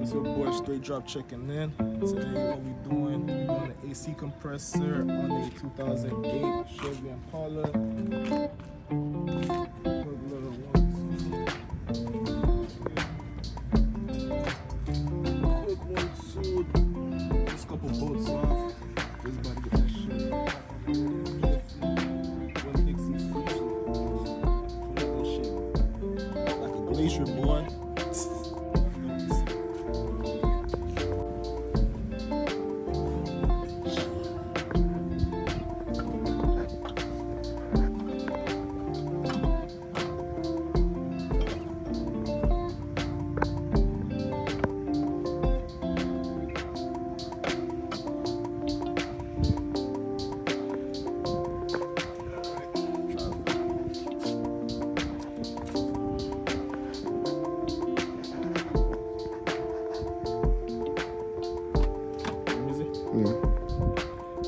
It's your boy Straight Drop checking in. Today what we doing? We're doing an AC compressor on a 2008 Chevy Impala. Quick little 1-2. Just a couple bolts off. Just about to get that shit. One Dixie feature. Put that shit like a glacier, boy.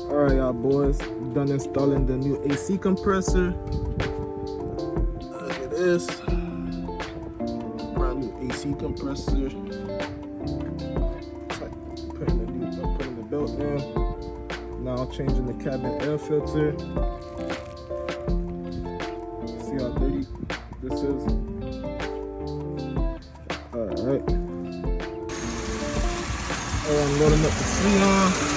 Alright, y'all boys, done installing the new AC compressor. Look at this. Brand new AC compressor. Putting the belt in. Now changing the cabin air filter. See how dirty this is? Alright. I'm loading up the Freon.